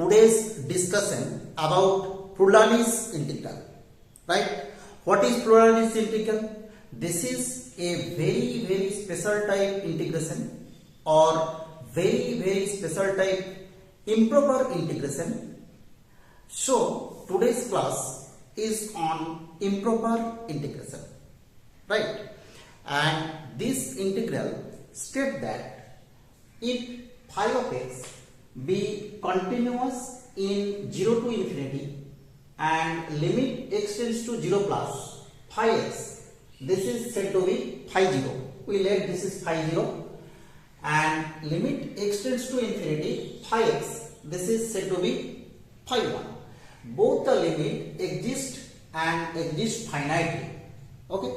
today's discussion about Frullani's integral. Right? What is Frullani's integral? This is a very special type integration or very special type improper integration. So today's class is on improper integration. Right? And this integral states that if phi of x be continuous in 0 to infinity and limit x tends to 0 plus phi x, this is said to be phi 0. We let this is phi 0, and limit x tends to infinity phi x, this is said to be phi 1. Both the limit exist and exist finitely. Okay,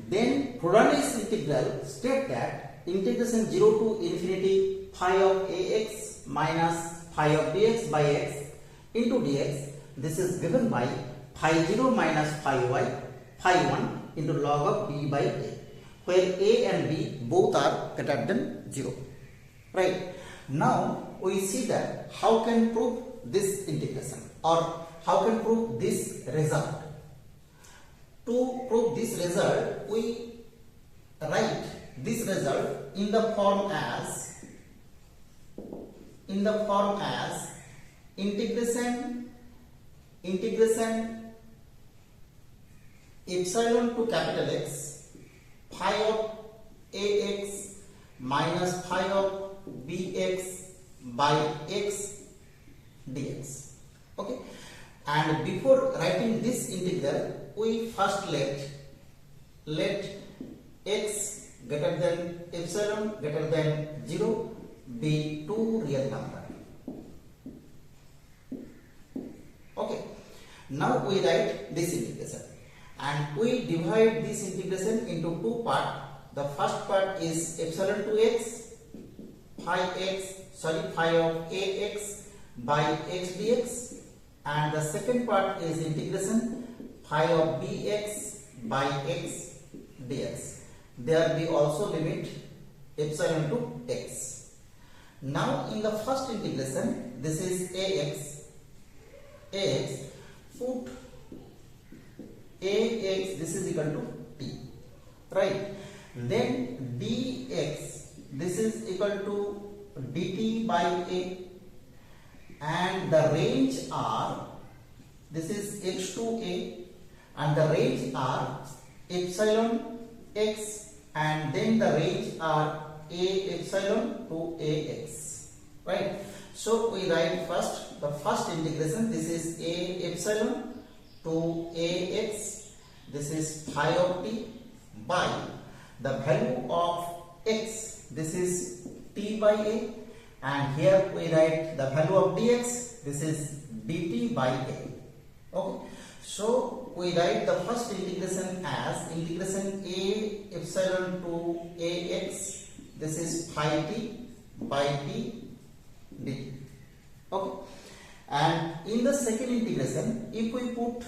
then Frullani's integral state that integration 0 to infinity phi of ax minus phi of dx by x into dx, this is given by phi 0 minus phi y, phi 1 into log of b by a, where a and b both are greater than 0. Right? Now we see that how can prove this integration or how can prove this result. To prove this result, we write this result in the form as integration epsilon to capital X phi of ax minus phi of bx by x dx. Okay, and before writing this integral, we first let x greater than epsilon greater than 0 be two real number. Okay, now we write this integration and we divide this integration into two parts. The first part is epsilon to x phi of ax by x dx, and the second part is integration phi of bx by x dx. There we also limit epsilon to x. Now in the first integration, this is ax, put ax, this is equal to t, right? Then dx, this is equal to dt by a, and the range are, this is x to a, and the range are epsilon x, and then the range are a epsilon to ax, right? So we write first the first integration, this is a epsilon to ax, this is phi of t by the value of x, this is t by a, and here we write the value of dx, this is dt by a. Okay, so we write the first integration as integration a epsilon to ax, this is phi t by t dt. Okay, and in the second integration, if we put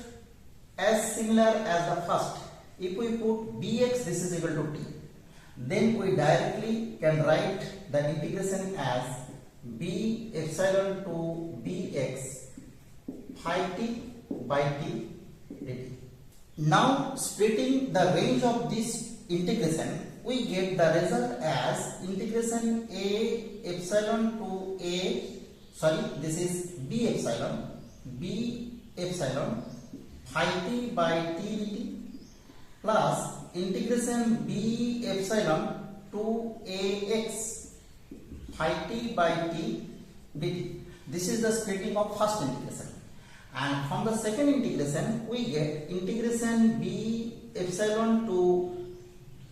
as similar as the first, if we put bx, this is equal to t, then we directly can write the integration as b epsilon to bx phi t by t dt. Now splitting the range of this integration, we get the result as integration a epsilon to this is b epsilon phi t by t dt plus integration b epsilon to ax phi t by t dt. This is the splitting of first integration. And from the second integration, we get integration b epsilon to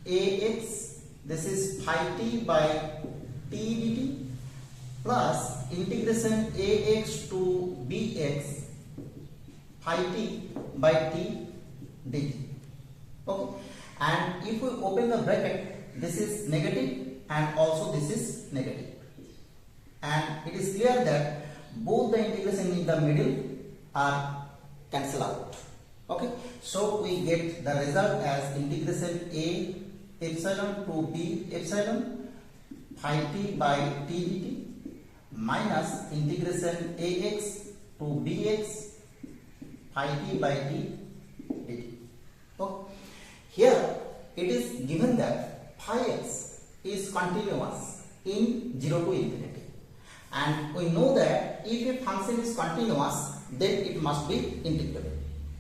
ax, this is phi t by t dt plus integration ax to bx phi t by t dt. Okay, and if we open the bracket, this is negative and also this is negative, and it is clear that both the integration in the middle are cancel out. Okay, so we get the result as integration a epsilon to b epsilon phi t by t dt minus integration ax to bx phi t by t dt. So here it is given that phi x is continuous in 0 to infinity, and we know that if a function is continuous then it must be integrable.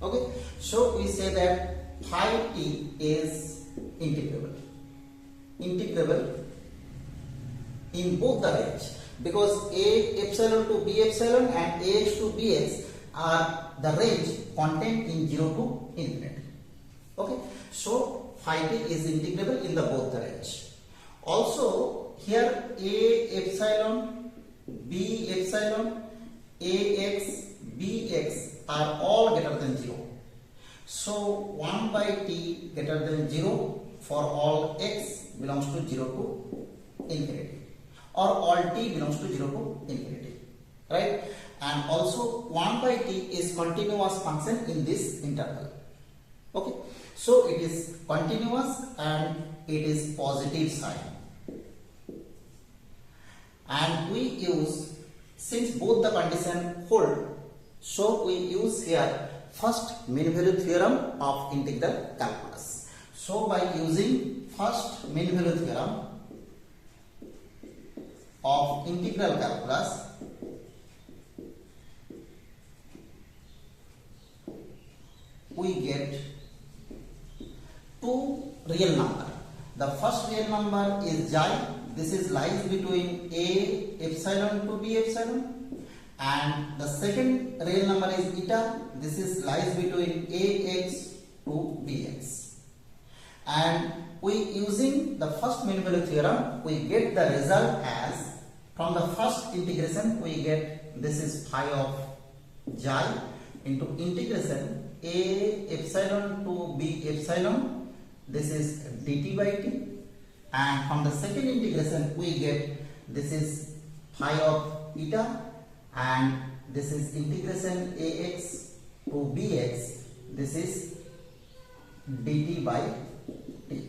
Okay, so we say that phi t is integrable in both the range, because a epsilon to b epsilon and ax to bx are the range contained in 0 to infinity. Okay, so phi t is integrable in the both the range. Also here a epsilon, b epsilon, ax, bx are all greater than 0. So 1 by t greater than 0 for all x belongs to 0 to infinity, or all t belongs to 0 to infinity, right? And also 1 by t is continuous function in this interval. Okay, so it is continuous and it is positive sign. And we use, since both the condition hold, so we use here first mean value theorem of integral calculus. So by using first mean value theorem of integral calculus, we get two real number. The first real number is xi. This is lies between a epsilon to b epsilon, and the second real number is eta. This is lies between ax to bx. And we using the first mean value theorem, we get the result as, from the first integration we get, this is phi of xi into integration a epsilon to b epsilon, this is dt by t, and from the second integration we get, this is phi of eta, and this is integration ax to bx, this is dt by t.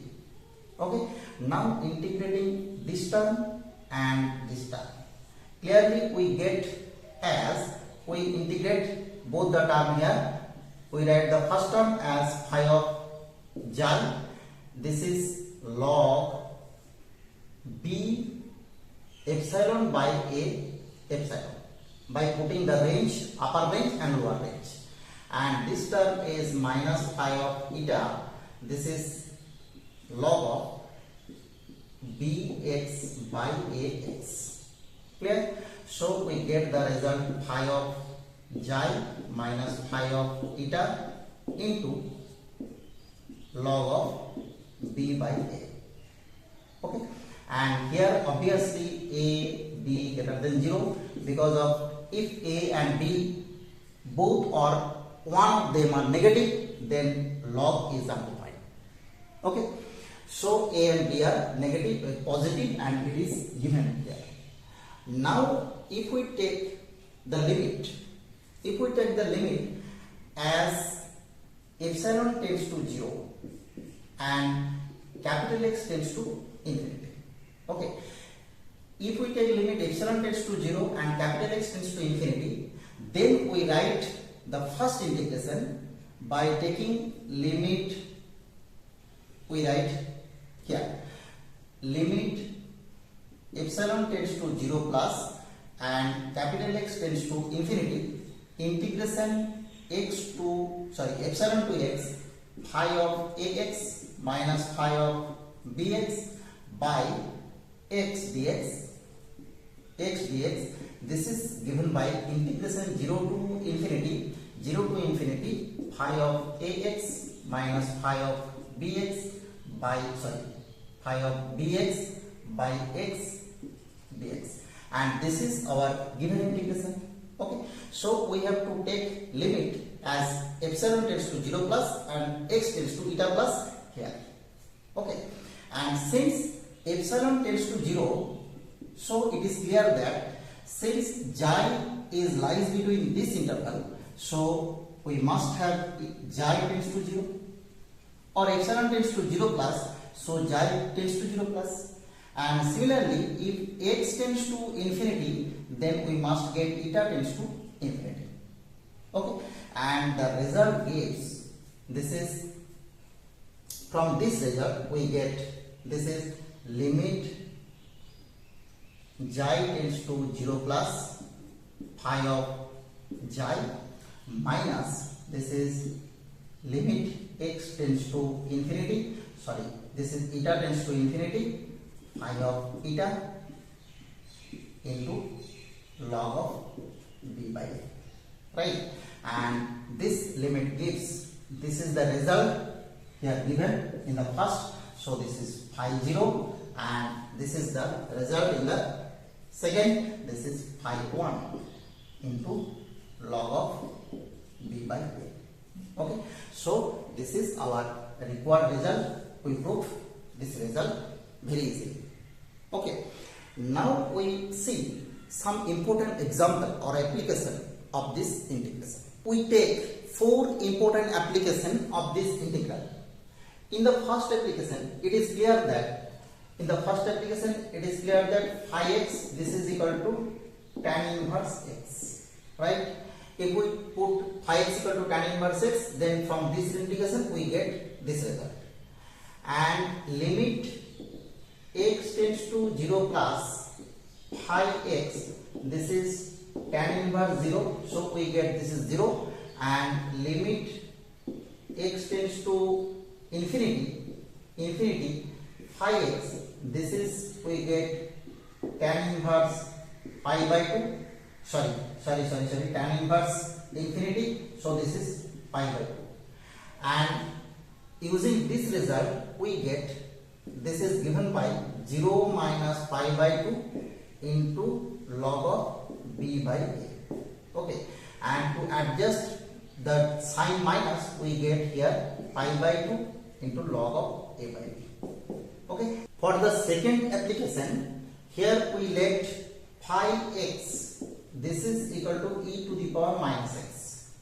Okay, now integrating this term and this term, clearly we get as, we integrate both the term here, we write the first term as phi of xi, this is log b epsilon by a epsilon, by putting the range, upper range and lower range, and this term is minus phi of eta, this is log of bx by ax. Clear? So we get the result phi of xi minus phi of eta into log of b by a. Okay, and here obviously a b greater than 0, because of if a and b both or one of them are negative, then log is amplified. Okay, so a and b are negative, positive, and it is given here. Now if we take the limit, as epsilon tends to 0 and capital X tends to infinity. Okay, if we take limit epsilon tends to 0 and capital X tends to infinity, then we write the first integration by taking limit, we write here limit epsilon tends to 0 plus and capital X tends to infinity, integration epsilon to x phi of ax minus phi of bx by x dx. This is given by integration 0 to infinity phi of ax minus phi of bx by phi of bx by x dx, and this is our given integration. Okay, so we have to take limit as epsilon tends to 0 plus and x tends to eta plus here. Okay, and since epsilon tends to 0, so it is clear that since xi is lies between this interval, so we must have xi tends to 0, or epsilon tends to 0 plus, so xi tends to 0 plus. And similarly, if x tends to infinity, then we must get eta tends to infinity. Okay, and the result gives, this is, from this result we get, this is limit xi tends to 0 plus phi of xi minus, this is limit x tends to infinity, sorry, this is eta tends to infinity phi of eta into log of b by a, right? And this limit gives, this is the result here given in the first, so this is phi 0, and this is the result in the second, this is phi 1 into log of b by a. Okay, so this is our required result. We prove this result very easily. Okay, now we see some important example or application of this integration. We take 4 important application of this integral. In the first application, it is clear that phi x, this is equal to tan inverse x, right? If we put phi x equal to tan inverse x, then from this integration we get this result. And limit x tends to 0 plus phi x, this is tan inverse 0, so we get this is 0, and limit x tends to infinity phi x, this is we get tan inverse pi by 2, sorry, tan inverse infinity, so this is pi by 2, and using this result we get, this is given by 0 minus pi by 2 into log of b by a. Okay, and to adjust the sign minus, we get here pi by 2 into log of a by b. Okay, for the second application, here we let phi x, this is equal to e to the power minus x.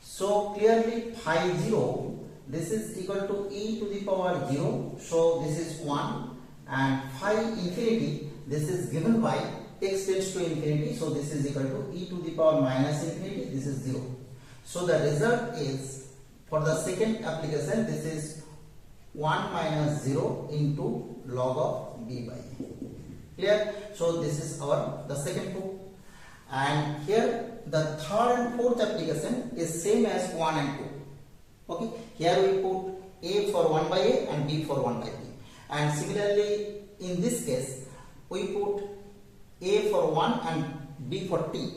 So clearly phi 0, this is equal to e to the power 0, so this is 1, and phi infinity, this is given by x tends to infinity, so this is equal to e to the power minus infinity, this is 0. So the result is, for the second application, this is 1 minus 0 into log of b by a. Clear? So this is the second proof. And here the third and fourth application is same as 1 and 2. Okay, here we put a for 1 by a and b for 1 by b. And similarly, in this case, we put a for 1 and b for t.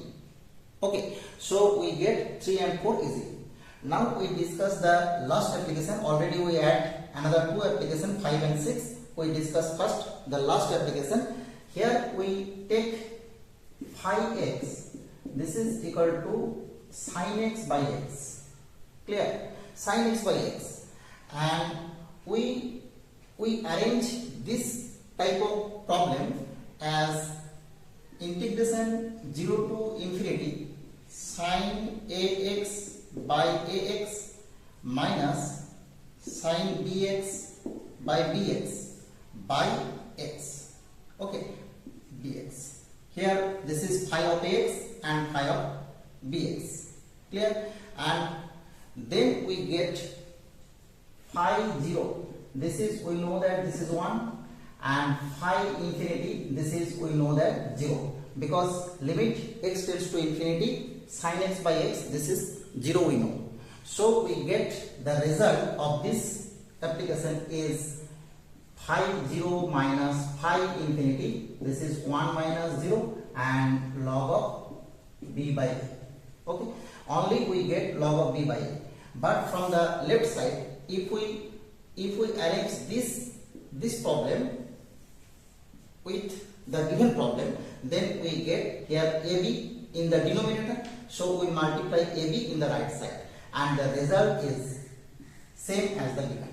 Okay, so we get 3 and 4 easily. Now we discuss the last application. Already we add another 2 applications, 5 and 6. We discuss first the last application. Here we take phi x, this is equal to sin x by x. Clear? Sin x by x. And we arrange this type of problem as integration 0 to infinity sin ax by ax minus sin bx by bx by x. Okay, bx. Here this is phi of ax and phi of bx. Clear? And then we get phi 0. This is, we know that this is 1, and phi infinity, this is, we know that 0, because limit x tends to infinity sin x by x, this is 0 we know. So we get the result of this application is phi 0 minus phi infinity, this is 1 minus 0, and log of b by a. Okay, only we get log of b by a. But from the left side, if we arrange this problem with the given problem, then we get here AB in the denominator, so we multiply AB in the right side, and the result is same as the given.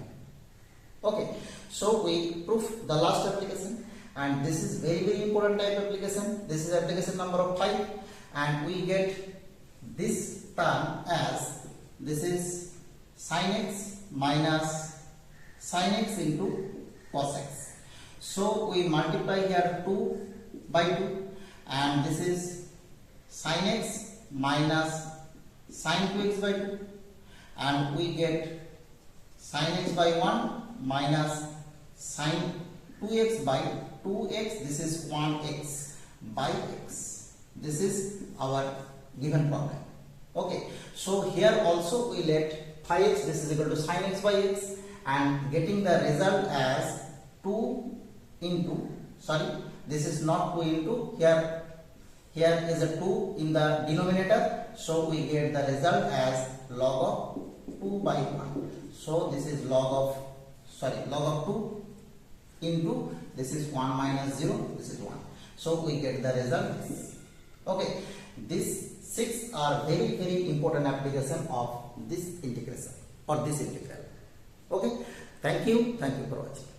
Okay, so we prove the last application, and this is very important type application. This is application number 5, and we get this term as, this is sin x minus sin x into cos x. So we multiply here 2 by 2, and this is sin x minus sin 2x by 2, and we get sin x by 1 minus sin 2x by 2x, this is 1x by x. This is our given problem. Okay, so here also we let phi x, this is equal to sin x by x, and getting the result as 2 into, sorry, this is not 2 into, here is a 2 in the denominator, so we get the result as log of 2 by 1. So this is log of 2 into, this is 1 minus 0, this is 1. So we get the result. Okay, these 6 are very important application of this integration or this integral. Okay, thank you for watching.